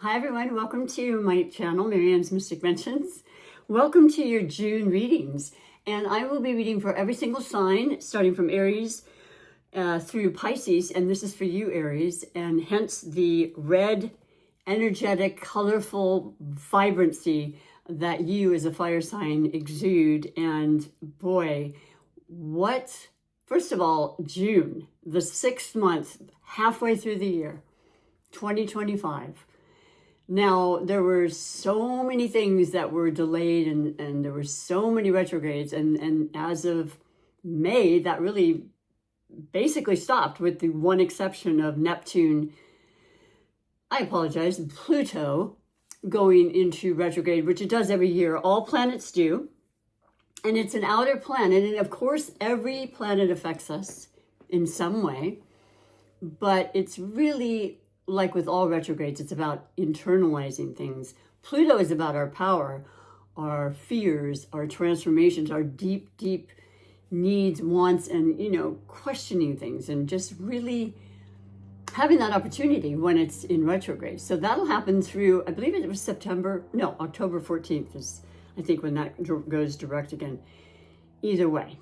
Hi everyone, welcome to my channel, Marianne's Mystic Mentions. Welcome to your June readings. And I will be reading for every single sign, starting from Aries through Pisces. And this is for you, Aries. And hence the red, energetic, colorful vibrancy that you as a fire sign exude. And boy, first of all, June, the 6th month, halfway through the year, 2025. Now, there were so many things that were delayed and there were so many retrogrades. And as of May, that really basically stopped with the one exception of Neptune, Pluto going into retrograde, which it does every year. All planets do. And it's an outer planet. And of course, every planet affects us in some way. But it's really, like with all retrogrades, it's about internalizing things. Pluto is about our power, our fears, our transformations, our deep, deep needs, wants, and, questioning things and just really having that opportunity when it's in retrograde. So that'll happen through, I believe it was October 14th is, I think, when that goes direct again. Either way,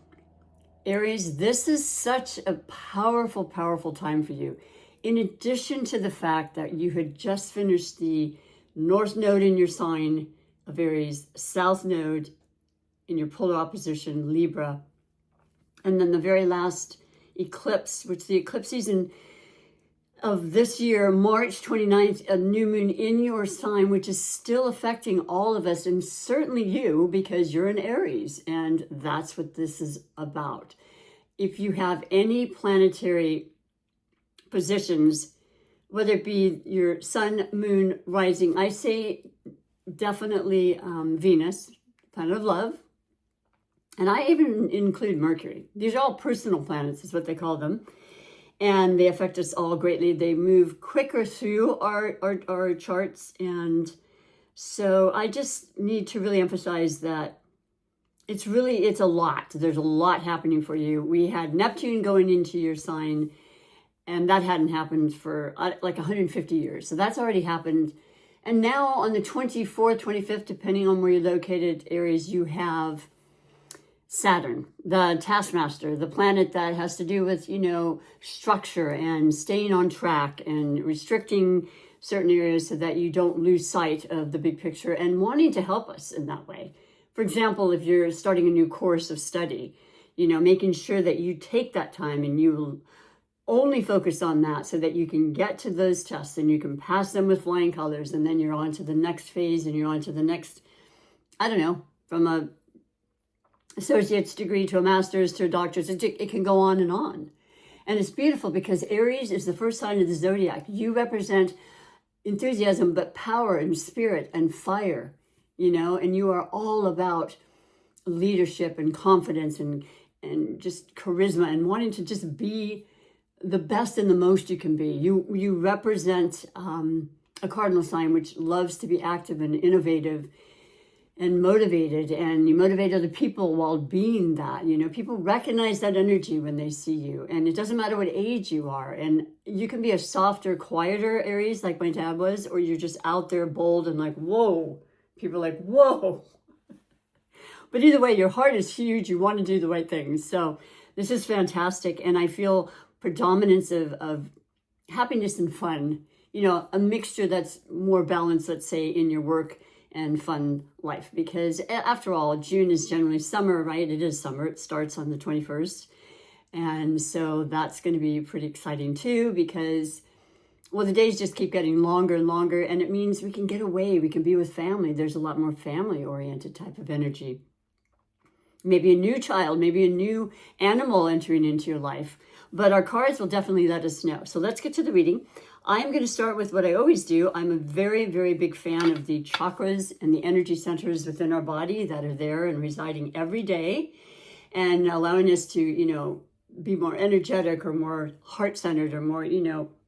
Aries, this is such a powerful, powerful time for you. In addition to the fact that you had just finished the North Node in your sign of Aries, South Node in your polar opposition, Libra, and then the very last eclipse, which the eclipse season of this year, March 29th, a new moon in your sign, which is still affecting all of us, and certainly you, because you're an Aries, and that's what this is about. If you have any planetary positions, whether it be your sun, moon, rising, I say definitely Venus, planet of love, and I even include Mercury. These are all personal planets, is what they call them, and they affect us all greatly. They move quicker through our charts, and so I just need to really emphasize that it's a lot. There's a lot happening for you. We had Neptune going into your sign, and that hadn't happened for like 150 years. So that's already happened. And now on the 24th, 25th, depending on where you're located, Aries, you have Saturn, the taskmaster, the planet that has to do with, structure and staying on track and restricting certain areas so that you don't lose sight of the big picture and wanting to help us in that way. For example, if you're starting a new course of study, making sure that you take that time and you only focus on that so that you can get to those tests and you can pass them with flying colors, and then you're on to the next phase and you're on to the next, from a associate's degree to a master's to a doctor's. It can go on. And it's beautiful because Aries is the first sign of the zodiac. You represent enthusiasm, but power and spirit and fire, and you are all about leadership and confidence and just charisma and wanting to just be the best and the most you can be. You represent a cardinal sign which loves to be active and innovative and motivated, and you motivate other people while being that. People recognize that energy when they see you, and it doesn't matter what age you are. And you can be a softer, quieter Aries like my dad was, or you're just out there bold and like, whoa. People are like, whoa. But either way, your heart is huge. You want to do the right things. So this is fantastic, and I feel predominance of happiness and fun, a mixture that's more balanced, let's say, in your work and fun life. Because after all, June is generally summer, right? It is summer. It starts on the 21st. And so that's going to be pretty exciting too, because, the days just keep getting longer and longer, and it means we can get away. We can be with family. There's a lot more family-oriented type of energy. Maybe a new child, maybe a new animal entering into your life. But our cards will definitely let us know. So let's get to the reading. I'm going to start with what I always do. I'm a very, very big fan of the chakras and the energy centers within our body that are there and residing every day and allowing us to, be more energetic or more heart-centered or more,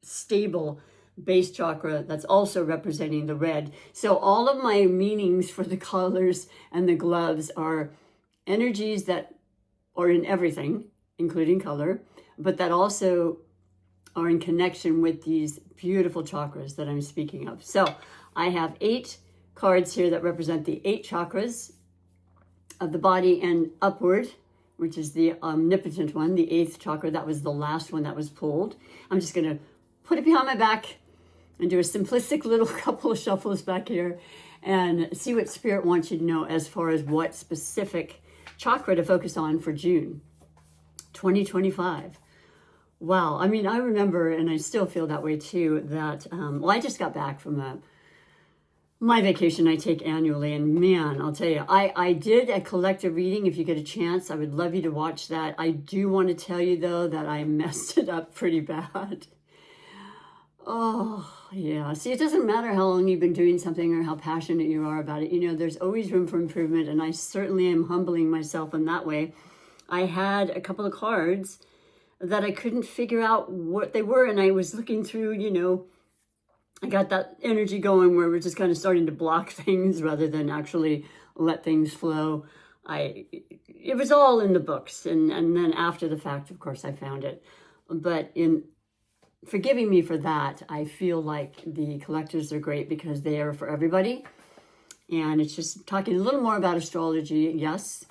stable base chakra that's also representing the red. So all of my meanings for the colors and the gloves are energies that are in everything, including color, but that also are in connection with these beautiful chakras that I'm speaking of. So I have 8 cards here that represent the 8 chakras of the body and upward, which is the omnipotent one, the 8th chakra. That was the last one that was pulled. I'm just going to put it behind my back and do a simplistic little couple of shuffles back here and see what Spirit wants you to know as far as what specific chakra to focus on for June 2025. Wow. I mean, I remember, and I still feel that way too, that, I just got back from my vacation I take annually, and man, I'll tell you, I did a collective reading. If you get a chance, I would love you to watch that. I do want to tell you though that I messed it up pretty bad. Oh, yeah. See, it doesn't matter how long you've been doing something or how passionate you are about it. You know, there's always room for improvement, and I certainly am humbling myself in that way. I had a couple of cards that I couldn't figure out what they were, and I was looking through, you know, I got that energy going where we're just kind of starting to block things rather than actually let things flow. It was all in the books, and then after the fact, of course, I found it. But in forgiving me for that, I feel like the collectors are great because they are for everybody. And it's just talking a little more about astrology, yes,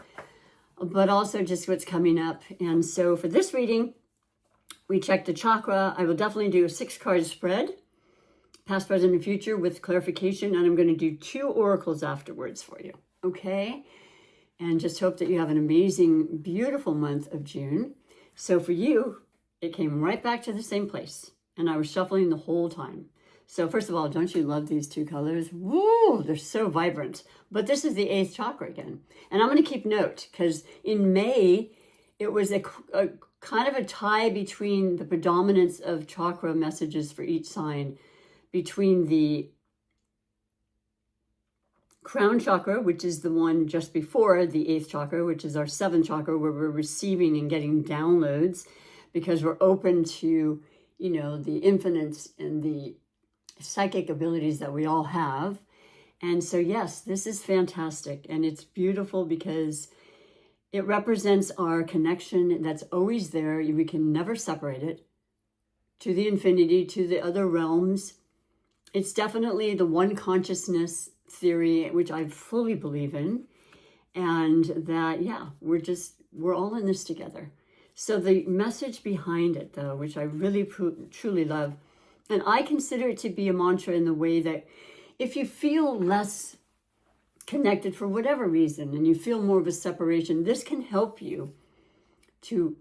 but also just what's coming up. And so for this reading, we checked the chakra. I will definitely do a 6-card spread, past, present, and future with clarification. And I'm going to do 2 oracles afterwards for you. Okay? And just hope that you have an amazing, beautiful month of June. So for you, it came right back to the same place. And I was shuffling the whole time. So first of all, don't you love these 2 colors? Woo! They're so vibrant. But this is the 8th chakra again. And I'm going to keep note because in May, it was a kind of a tie between the predominance of chakra messages for each sign, between the crown chakra, which is the one just before the 8th chakra, which is our 7th chakra, where we're receiving and getting downloads because we're open to, you know, the infinite and the psychic abilities that we all have. And so, yes, this is fantastic. And it's beautiful because it represents our connection that's always there. We can never separate it to the infinity, to the other realms. It's definitely the one consciousness theory, which I fully believe in. And that, yeah, we're all in this together. So the message behind it, though, which I really truly love, and I consider it to be a mantra in the way that if you feel less connected for whatever reason and you feel more of a separation, this can help you to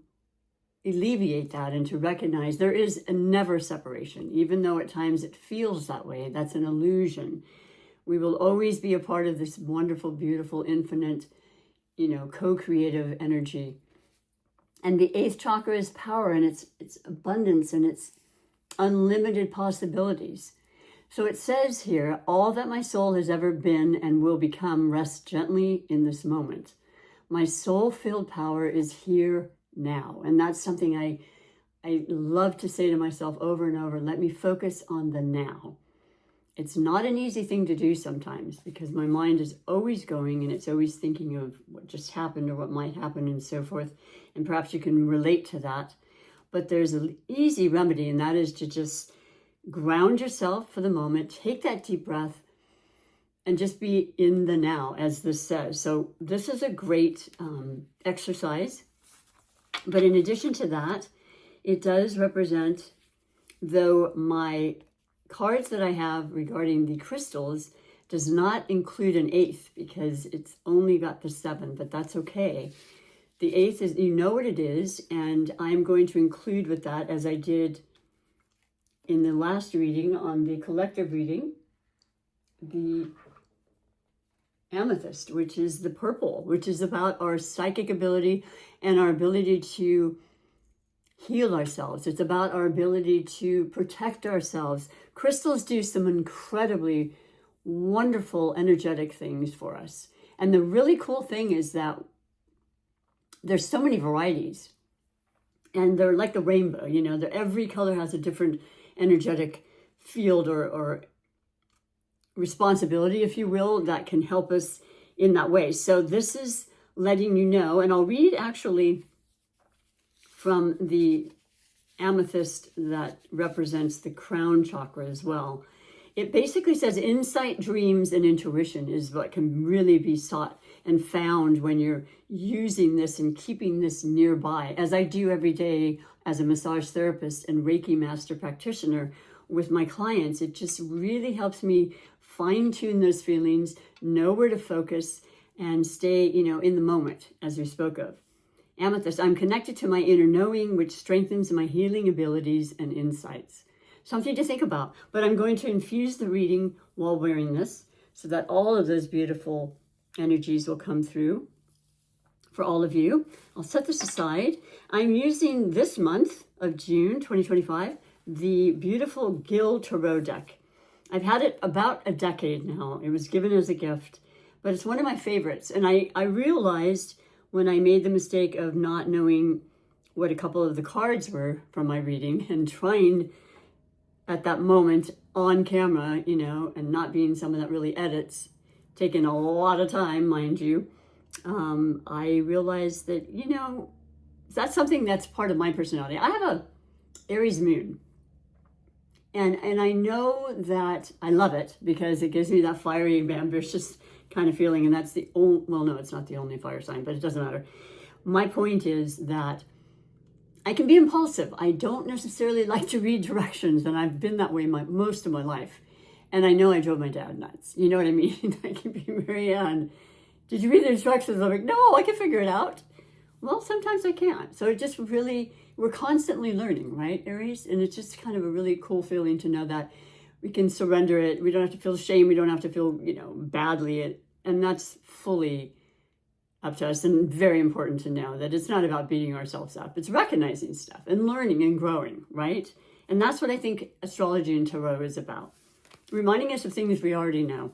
alleviate that and to recognize there is a never separation. Even though at times it feels that way, that's an illusion. We will always be a part of this wonderful, beautiful, infinite, you know, co-creative energy. And the 8th chakra is power, and it's abundance, and it's unlimited possibilities. So it says here, all that my soul has ever been and will become rests gently in this moment. My soul-filled power is here now. And that's something I love to say to myself over and over. Let me focus on the now. It's not an easy thing to do sometimes because my mind is always going and it's always thinking of what just happened or what might happen and so forth. And perhaps you can relate to that. But there's an easy remedy, and that is to just ground yourself for the moment, take that deep breath, and just be in the now, as this says. So this is a great exercise. But in addition to that, it does represent, though my cards that I have regarding the crystals does not include an 8th because it's only got the 7, but that's okay. The 8th is, you know what it is, and I'm going to include with that, as I did in the last reading on the collective reading, the amethyst, which is the purple, which is about our psychic ability and our ability to heal ourselves. It's about our ability to protect ourselves. Crystals do some incredibly wonderful energetic things for us. And the really cool thing is that there's so many varieties, and they're like the rainbow, you know, every color has a different energetic field or responsibility, if you will, that can help us in that way. So this is letting you know, and I'll read actually from the amethyst that represents the crown chakra as well. It basically says insight, dreams, and intuition is what can really be sought and found when you're using this and keeping this nearby, as I do every day as a massage therapist and Reiki master practitioner with my clients. It just really helps me fine-tune those feelings, know where to focus, and stay, in the moment, as we spoke of. Amethyst, I'm connected to my inner knowing, which strengthens my healing abilities and insights. Something to think about, but I'm going to infuse the reading while wearing this so that all of those beautiful energies will come through for all of you. I'll set this aside. I'm using this month of June 2025, the beautiful Gil Tarot deck. I've had it about a decade now. It was given as a gift, but it's one of my favorites. And I realized when I made the mistake of not knowing what a couple of the cards were from my reading and trying at that moment on camera, and not being someone that really edits, taking a lot of time, mind you, I realized that, that's something that's part of my personality. I have a Aries moon. And I know that I love it because it gives me that fiery, ambitious kind of feeling. And that's the only, well, no, it's not the only fire sign, but it doesn't matter. My point is that I can be impulsive. I don't necessarily like to read directions, and I've been that way most of my life. And I know I drove my dad nuts. You know what I mean? I can be Marianne, did you read the instructions? I'm like, no, I can figure it out. Well, sometimes I can't. So it just really, we're constantly learning, right, Aries? And it's just kind of a really cool feeling to know that we can surrender it. We don't have to feel shame. We don't have to feel, badly. And that's fully up to us, and very important to know that it's not about beating ourselves up. It's recognizing stuff and learning and growing, right? And that's what I think astrology and tarot is about. Reminding us of things we already know.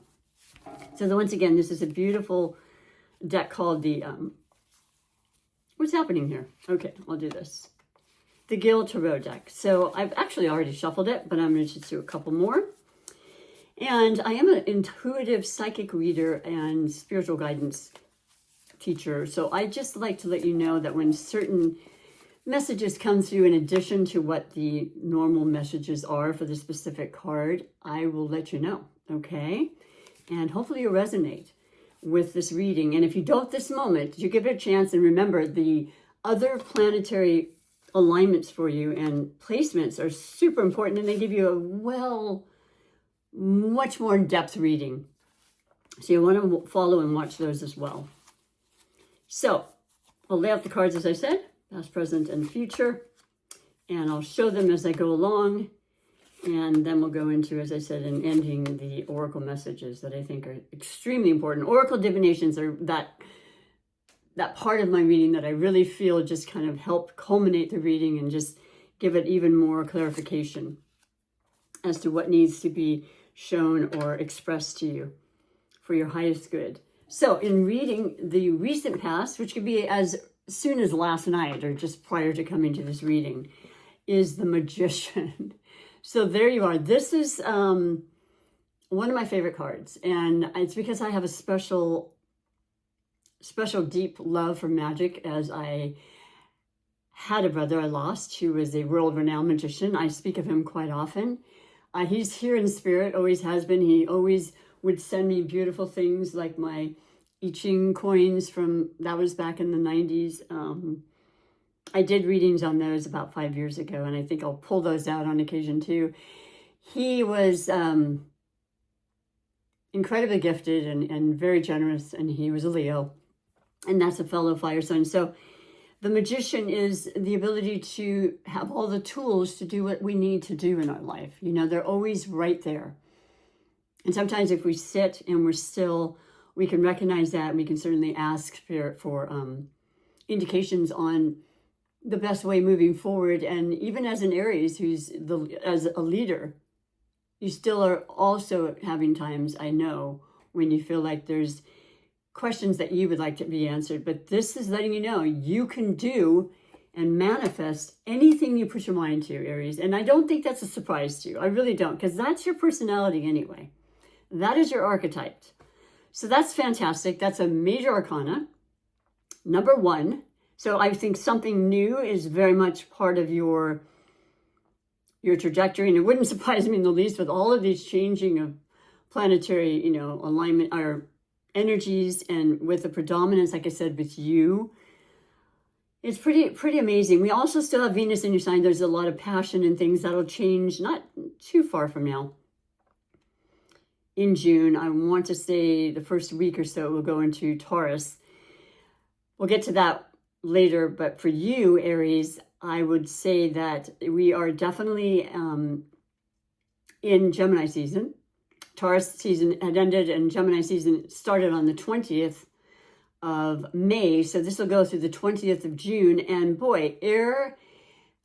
So once again, this is a beautiful deck called the, what's happening here? Okay, I'll do this. The Gil Tarot deck. So I've actually already shuffled it, but I'm going to just do a couple more. And I am an intuitive psychic reader and spiritual guidance teacher. So I just like to let you know that when certain messages come through in addition to what the normal messages are for the specific card, I will let you know, okay? And hopefully you'll resonate with this reading. And if you don't this moment, you give it a chance, and remember the other planetary alignments for you and placements are super important, and they give you a much more in-depth reading. So you want to follow and watch those as well. So I'll lay out the cards as I said, past, present, and future, and I'll show them as I go along, and then we'll go into, as I said, and ending the oracle messages that I think are extremely important. Oracle divinations are that part of my reading that I really feel just kind of help culminate the reading and just give it even more clarification as to what needs to be shown or expressed to you for your highest good. So in reading the recent past, which could be as soon as last night or just prior to coming to this reading, is the Magician. So there you are. This is one of my favorite cards. And it's because I have a special deep love for magic, as I had a brother I lost who was a world-renowned magician. I speak of him quite often. He's here in spirit, always has been. He always would send me beautiful things like my I Ching coins that was back in the 90s. I did readings on those about 5 years ago, and I think I'll pull those out on occasion too. He was incredibly gifted and very generous, and he was a Leo, and that's a fellow fire sign. So the Magician is the ability to have all the tools to do what we need to do in our life. They're always right there. And sometimes if we sit and we're still, we can recognize that, and we can certainly ask Spirit for indications on the best way moving forward. And even as an Aries, as a leader, you still are also having times, I know, when you feel like there's questions that you would like to be answered. But this is letting you know you can do and manifest anything you put your mind to, Aries. And I don't think that's a surprise to you. I really don't, because that's your personality anyway. That is your archetype. So that's fantastic. That's a major arcana. Number 1. So I think something new is very much part of your your trajectory. And it wouldn't surprise me in the least with all of these changing of planetary, alignment or energies, and with the predominance, like I said, with you. It's pretty amazing. We also still have Venus in your sign. There's a lot of passion and things that'll change not too far from now. In June, I want to say the first week or so, we'll go into Taurus. We'll get to that later. But for you, Aries, I would say that we are definitely in Gemini season. Taurus season had ended and Gemini season started on the 20th of May. So this will go through the 20th of June. And boy, air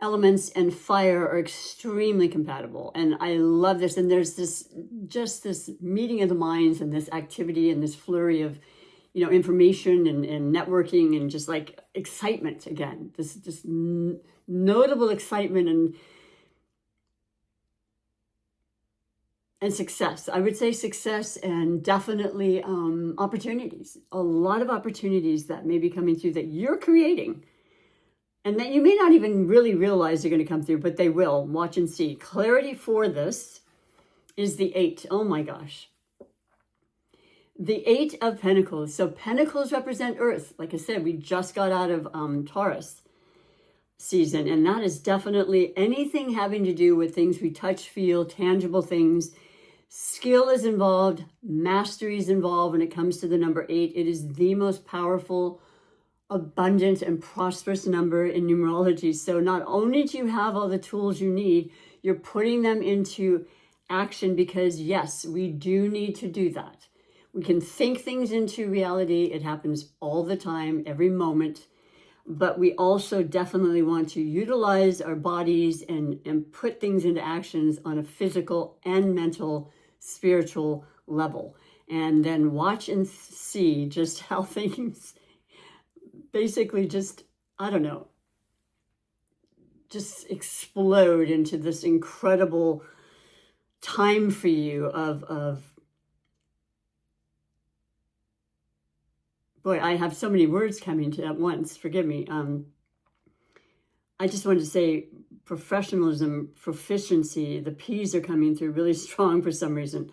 elements and fire are extremely compatible. And I love this. And there's this meeting of the minds and this activity and this flurry of, information and networking and just like excitement again, this notable excitement and success. I would say success and definitely opportunities. A lot of opportunities that may be coming through that you're creating and that you may not even really realize they're going to come through, but they will. Watch and see. Clarity for this is the 8. Oh my gosh. The 8 of Pentacles. So Pentacles represent Earth. Like I said, we just got out of Taurus season, and that is definitely anything having to do with things we touch, feel, tangible things. Skill is involved, mastery is involved when it comes to the number 8. It is the most powerful, abundant, and prosperous number in numerology. So not only do you have all the tools you need, you're putting them into action because, yes, we do need to do that. We can think things into reality. It happens all the time, every moment. But we also definitely want to utilize our bodies and put things into actions on a physical and mental, spiritual level. And then watch and see just how things basically just, I don't know, just explode into this incredible time for you of boy, I have so many words coming to at once. Forgive me. I just wanted to say professionalism, proficiency. The P's are coming through really strong for some reason.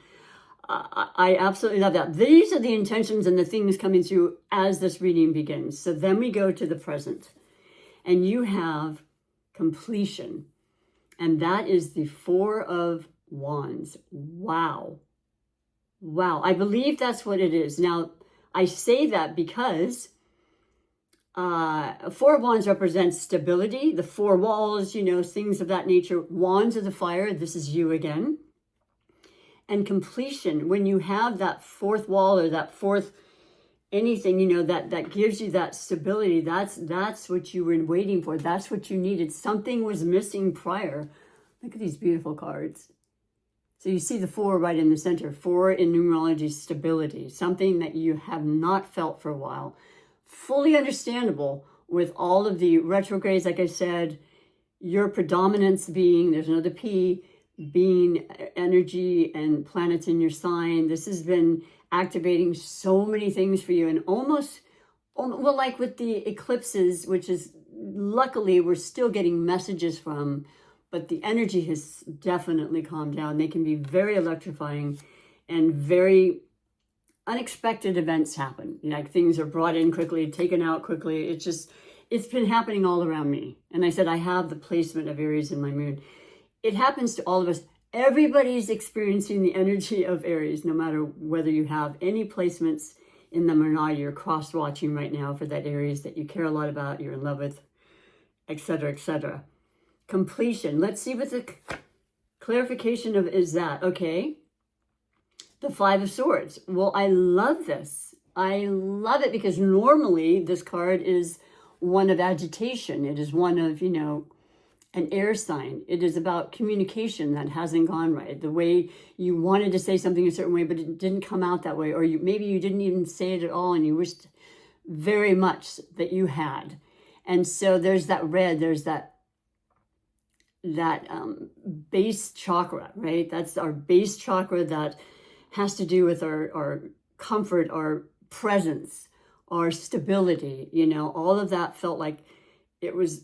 I absolutely love that. These are the intentions and the things coming through as this reading begins. So then we go to the present. And you have completion. And that is the 4 of Wands. Wow. Wow. I believe that's what it is. Now, I say that because 4 of Wands represents stability, the 4 walls, things of that nature. Wands are the fire. This is you again. And completion, when you have that 4th wall or that 4th anything, that gives you that stability, that's what you were waiting for. That's what you needed. Something was missing prior. Look at these beautiful cards. So you see the 4 right in the center. 4 in numerology, stability, something that you have not felt for a while. Fully understandable with all of the retrogrades, like I said, your predominance being, there's another P, being energy and planets in your sign. This has been activating so many things for you, and almost, well, like with the eclipses, which is luckily we're still getting messages from, but the energy has definitely calmed down. They can be very electrifying and very unexpected events happen. Like things are brought in quickly, taken out quickly. It's been happening all around me. And I said, I have the placement of Aries in my moon. It happens to all of us. Everybody's experiencing the energy of Aries, no matter whether you have any placements in them or not. You're cross-watching right now for that Aries that you care a lot about, you're in love with, etc., etc. Completion. Let's see what the clarification of is that. Okay. The 5 of Swords. Well, I love this. I love it because normally this card is one of agitation. It is one of, an air sign. It is about communication that hasn't gone right. The way you wanted to say something a certain way, but it didn't come out that way. Or maybe you didn't even say it at all and you wished very much that you had. And so there's that red, there's that base chakra, right? That's our base chakra that has to do with our comfort, our presence, our stability. All of that felt like it was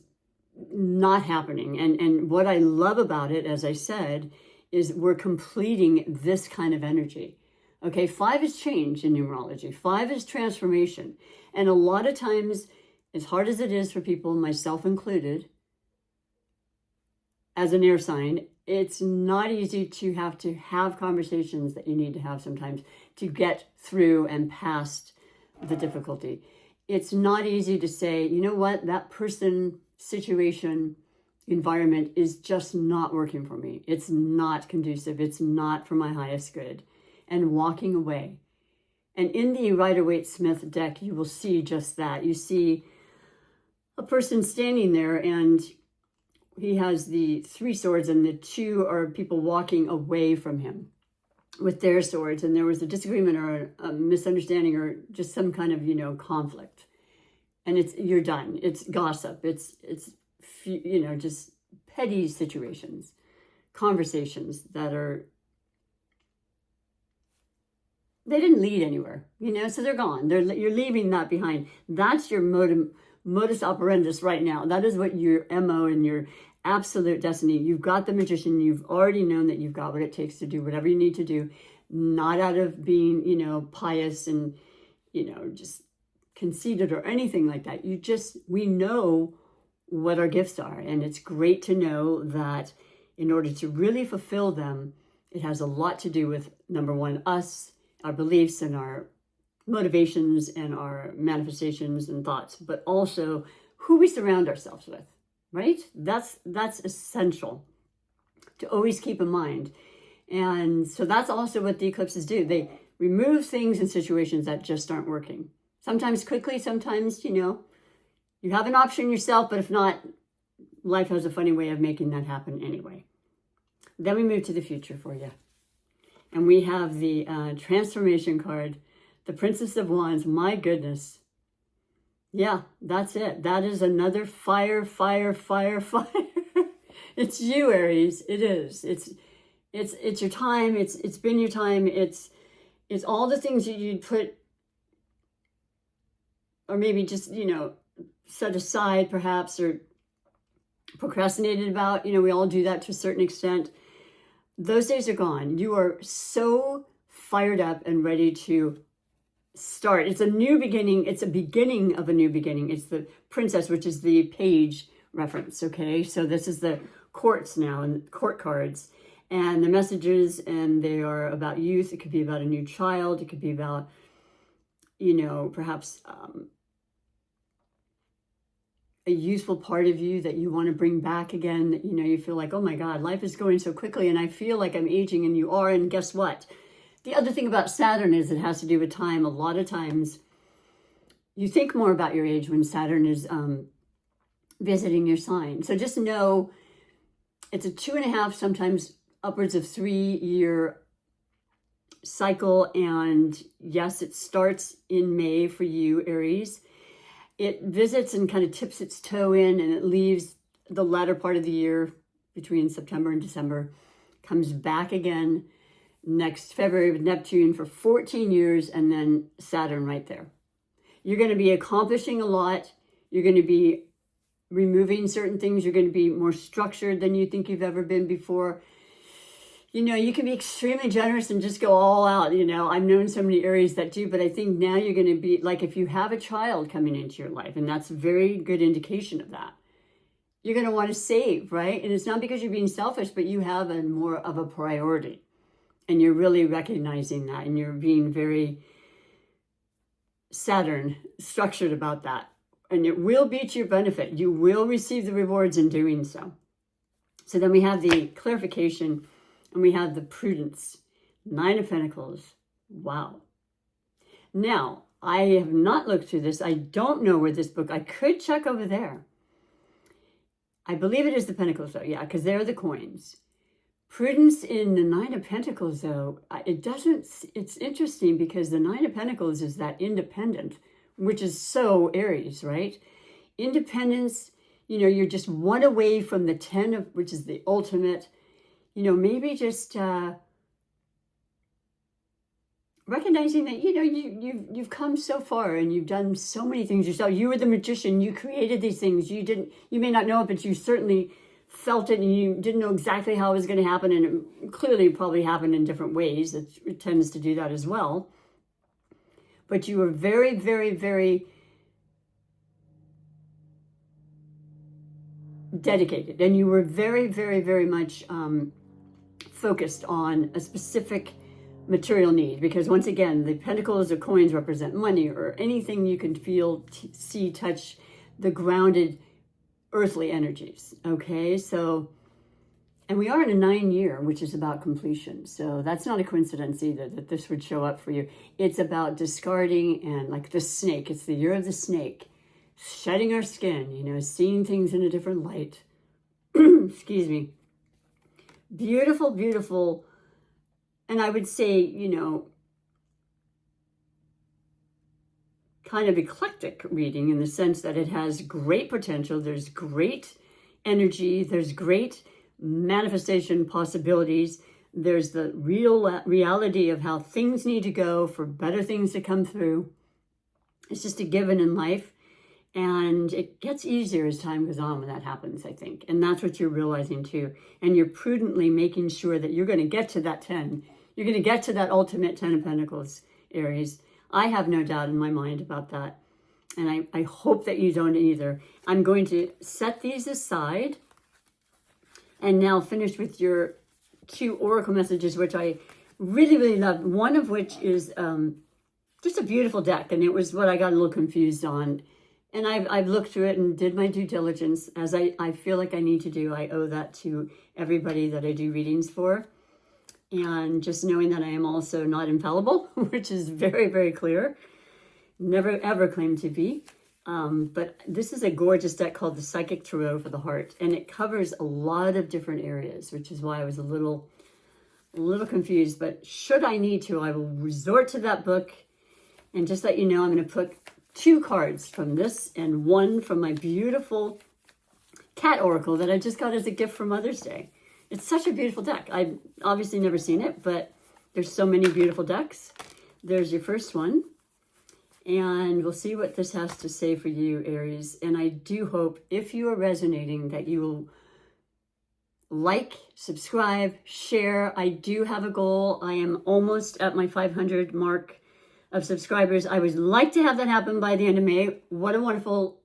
not happening. And what I love about it, as I said, is we're completing this kind of energy. Okay, 5 is change in numerology. 5 is transformation. And a lot of times, as hard as it is for people, myself included, as an air sign, it's not easy to have conversations that you need to have sometimes to get through and past the difficulty. It's not easy to say, you know what, that person, situation, environment is just not working for me. It's not conducive. It's not for my highest good. And walking away. And in the Rider-Waite-Smith deck, you will see just that. You see a person standing there, and he has the 3 swords, and the 2 are people walking away from him with their swords. And there was a disagreement or a misunderstanding or just some kind of, conflict. And you're done. It's gossip. It's just petty situations, conversations that they didn't lead anywhere, so they're gone. You're leaving that behind. That's your modus operandus right now. That is what your MO and your absolute destiny. You've got the magician. You've already known that you've got what it takes to do whatever you need to do, not out of being, pious and, just conceited or anything like that. We know what our gifts are. And it's great to know that in order to really fulfill them, it has a lot to do with, number one, us, our beliefs and our motivations and our manifestations and thoughts, but also who we surround ourselves with, right? That's essential to always keep in mind. And so that's also what the eclipses do. They remove things and situations that just aren't working. Sometimes quickly, sometimes, you have an option yourself, but if not, life has a funny way of making that happen anyway. Then we move to the future for you. And we have the transformation card, the Princess of Wands. My goodness. Yeah, that's it. That is another fire. It's you, Aries. It is. It's your time. It's been your time. It's all the things that you'd put, or maybe just, set aside perhaps, or procrastinated about. We all do that to a certain extent. Those days are gone. You are so fired up and ready to start. It's a new beginning. It's a beginning of a new beginning. It's the princess, which is the page reference. Okay. So this is the courts now, and court cards and the messages, and they are about youth. It could be about a new child. It could be about, perhaps, a useful part of you that you want to bring back again, that, you feel like, oh my God, life is going so quickly and I feel like I'm aging, and you are. And guess what? The other thing about Saturn is it has to do with time. A lot of times you think more about your age when Saturn is visiting your sign. So just know it's a 2.5, sometimes upwards of 3-year cycle. And yes, it starts in May for you, Aries. It visits and kind of tips its toe in, and it leaves the latter part of the year between September and December, comes back again next February with Neptune for 14 years, and then Saturn right there. You're going to be accomplishing a lot. You're going to be removing certain things. You're going to be more structured than you think you've ever been before. You can be extremely generous and just go all out. I've known so many Aries that do, but I think now you're going to be like, if you have a child coming into your life, and that's a very good indication of that, you're going to want to save, right? And it's not because you're being selfish, but you have a more of a priority, and you're really recognizing that, and you're being very Saturn structured about that. And it will be to your benefit. You will receive the rewards in doing so. So then we have the clarification. And we have the prudence, 9 of Pentacles. Wow. Now, I have not looked through this. I don't know where this book, I could check over there. I believe it is the Pentacles though. Yeah, because they're the coins. Prudence in the 9 of Pentacles though, it's interesting because the 9 of Pentacles is that independent, which is so Aries, right? Independence, you're just one away from the 10 of, which is the ultimate. Maybe just recognizing that, you've come so far and you've done so many things yourself. You were the magician. You created these things. You may not know it, but you certainly felt it, and you didn't know exactly how it was going to happen. And it clearly probably happened in different ways. It tends to do that as well. But you were very, very, very dedicated, and you were very, very, very much focused on a specific material need, because once again, the pentacles or coins represent money or anything you can feel, see, touch, the grounded earthly energies. Okay, so, and we are in a 9-year, which is about completion. So that's not a coincidence either that this would show up for you. It's about discarding, and like the snake, it's the year of the snake, shedding our skin, seeing things in a different light. Excuse me. Beautiful, beautiful. And I would say, kind of eclectic reading, in the sense that it has great potential. There's great energy. There's great manifestation possibilities. There's the reality of how things need to go for better things to come through. It's just a given in life. And it gets easier as time goes on when that happens, I think. And that's what you're realizing too. And you're prudently making sure that you're going to get to that 10. You're going to get to that ultimate 10 of Pentacles, Aries. I have no doubt in my mind about that. And I hope that you don't either. I'm going to set these aside and now finish with your 2 oracle messages, which I really, really love. One of which is just a beautiful deck. And it was what I got a little confused on. And I've looked through it and did my due diligence, as I feel like I need to do. I owe that to everybody that I do readings for. And just knowing that I am also not infallible, which is very, very clear. Never, ever claimed to be. But this is a gorgeous deck called the Psychic Tarot for the Heart. And it covers a lot of different areas, which is why I was a little confused. But should I need to, I will resort to that book. And just let you know, I'm going to put 2 cards from this and 1 from my beautiful cat oracle that I just got as a gift for Mother's Day. It's such a beautiful deck. I've obviously never seen it, but there's so many beautiful decks. There's your first one. And we'll see what this has to say for you, Aries. And I do hope, if you are resonating, that you will like, subscribe, share. I do have a goal. I am almost at my 500 mark of subscribers. I would like to have that happen by the end of May. What a wonderful,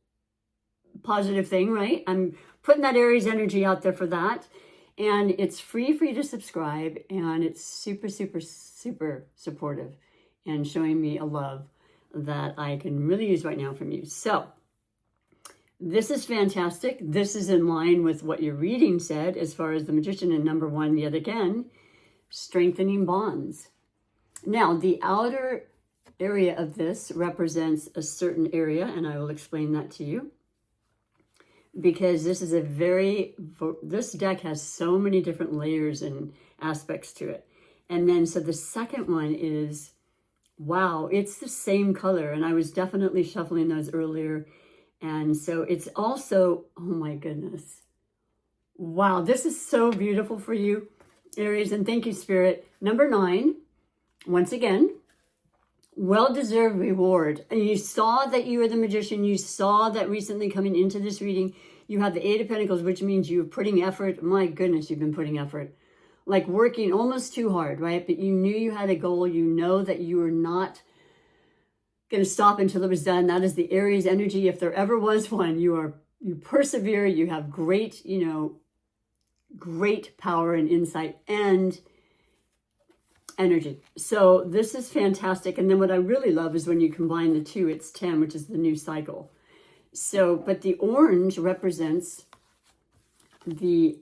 positive thing, right? I'm putting that Aries energy out there for that. And it's free for you to subscribe. And it's super, super, super supportive and showing me a love that I can really use right now from you. So this is fantastic. This is in line with what your reading said as far as the Magician, and number 1, yet again, strengthening bonds. Now, the outer area of this represents a certain area, and I will explain that to you, because this is this deck has so many different layers and aspects to it. And then, so the second one is, wow, it's the same color. And I was definitely shuffling those earlier. And so it's also, oh my goodness. Wow, this is so beautiful for you, Aries. And thank you, Spirit. Number 9, once again, well-deserved reward. And you saw that you were the Magician. You saw that recently coming into this reading, you had the 8 of Pentacles, which means you're putting effort. My goodness, you've been putting effort. Like working almost too hard, right? But you knew you had a goal. You know that you were not going to stop until it was done. That is the Aries energy. If there ever was one, you persevere. You have great, great power and insight and energy. So this is fantastic. And then what I really love is when you combine the 2, it's 10, which is the new cycle. So, but the orange represents the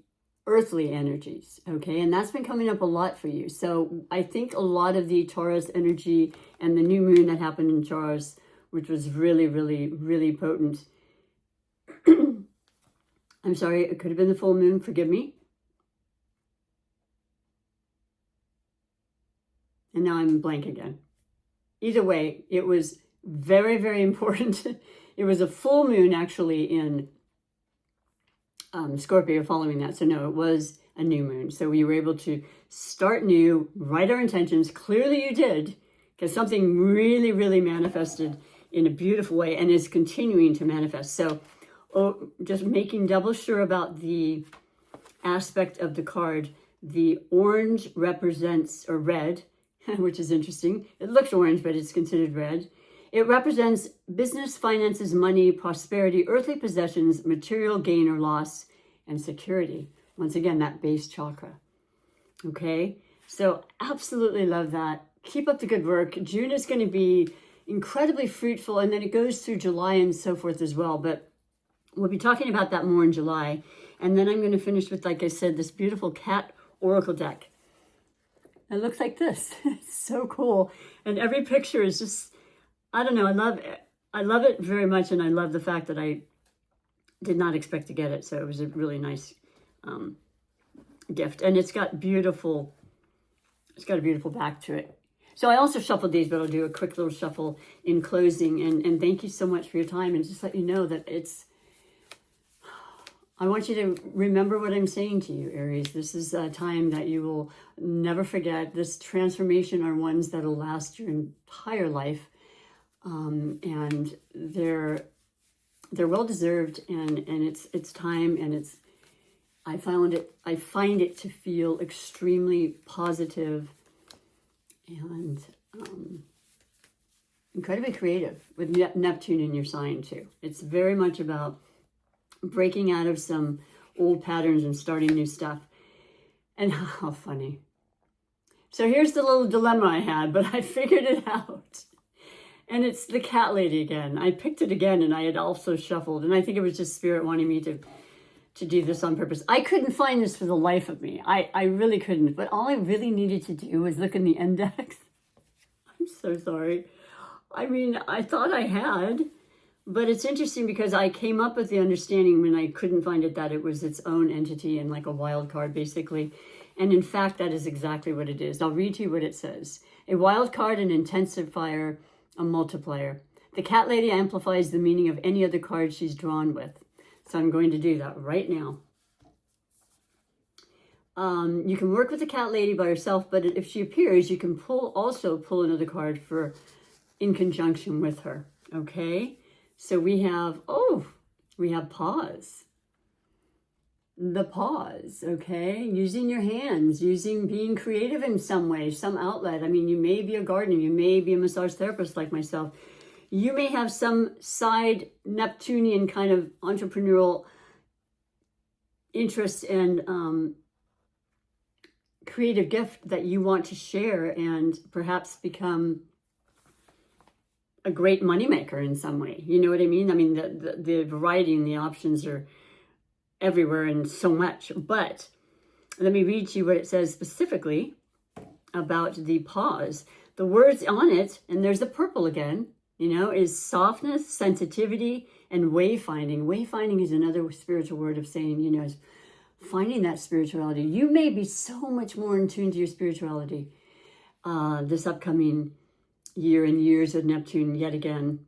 earthly energies, okay? And that's been coming up a lot for you. So I think a lot of the Taurus energy and the new moon that happened in Taurus, which was really, really, really potent. I'm sorry, it could have been the full moon, forgive me. And now I'm blank again. Either way, it was very, very important. It was a full moon actually in Scorpio following that. So no, it was a new moon. So we were able to start new, write our intentions. Clearly you did, because something really, really manifested in a beautiful way and is continuing to manifest. So just making double sure about the aspect of the card. The orange represents, or red, which is interesting. It looks orange, but it's considered red. It represents business, finances, money, prosperity, earthly possessions, material gain or loss, and security. Once again, that base chakra. Okay, so absolutely love that. Keep up the good work. June is going to be incredibly fruitful, and then it goes through July and so forth as well. But we'll be talking about that more in July. And then I'm going to finish with, like I said, this beautiful cat oracle deck. It looks like this. It's so cool. And every picture is just, I don't know, I love it very much, and I love the fact that I did not expect to get it. So it was a really nice gift. And it's got a beautiful back to it. So I also shuffled these, but I'll do a quick little shuffle in closing. And thank you so much for your time. And just let you know that I want you to remember what I'm saying to you, Aries. This is a time that you will never forget. This transformation are ones that will last your entire life. And they're well-deserved, and it's time, and I find it to feel extremely positive and incredibly creative with Neptune in your sign too. It's very much about breaking out of some old patterns and starting new stuff. And how funny. So here's the little dilemma I had, but I figured it out. And it's the cat lady again. I picked it again, and I had also shuffled. And I think it was just Spirit wanting me to do this on purpose. I couldn't find this for the life of me. I really couldn't. But all I really needed to do was look in the index. I'm so sorry. I mean, I thought I had. But it's interesting because I came up with the understanding when I couldn't find it that it was its own entity and like a wild card, basically. And in fact, that is exactly what it is. I'll read to you what it says. A wild card, an intensifier, a multiplier. The cat lady amplifies the meaning of any other card she's drawn with. So I'm going to do that right now. You can work with the cat lady by herself, but if she appears, you can also pull another card in conjunction with her. Okay? So we have pause. The pause, okay? Using your hands, being creative in some way, some outlet. I mean, you may be a gardener, you may be a massage therapist like myself. You may have some side Neptunian kind of entrepreneurial interest and creative gift that you want to share and perhaps become a great moneymaker in some way. You know what I mean? I mean, the variety and the options are everywhere and so much. But let me read to you what it says specifically about the pause. The words on it, and there's the purple again, is softness, sensitivity, and wayfinding. Wayfinding is another spiritual word of saying, is finding that spirituality. You may be so much more in tune to your spirituality this upcoming year and years of Neptune yet again.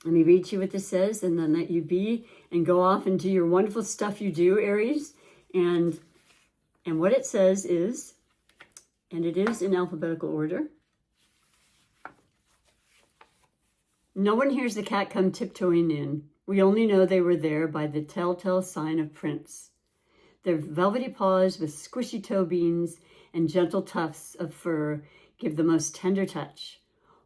Let me read to you what this says, and then let you be and go off and do your wonderful stuff you do, Aries. And what it says is, and it is in alphabetical order. No one hears the cat come tiptoeing in. We only know they were there by the telltale sign of prints. Their velvety paws with squishy toe beans and gentle tufts of fur give the most tender touch.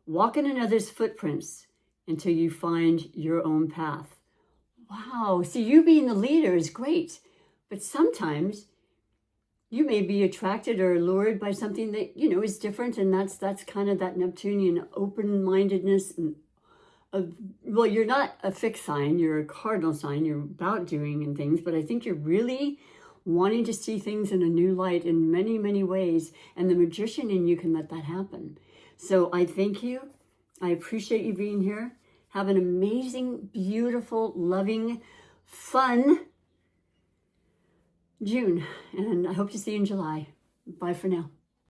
Walk in another's footprints until you find your own path. Wow, see, you being the leader is great, but sometimes you may be attracted or lured by something that, is different, and that's kind of that Neptunian open-mindedness. And well, you're not a fixed sign, you're a cardinal sign, you're about doing and things, but I think you're really wanting to see things in a new light in many, many ways, and the magician in you can let that happen. So I thank you. I appreciate you being here. Have an amazing, beautiful, loving, fun June. And I hope to see you in July. Bye for now.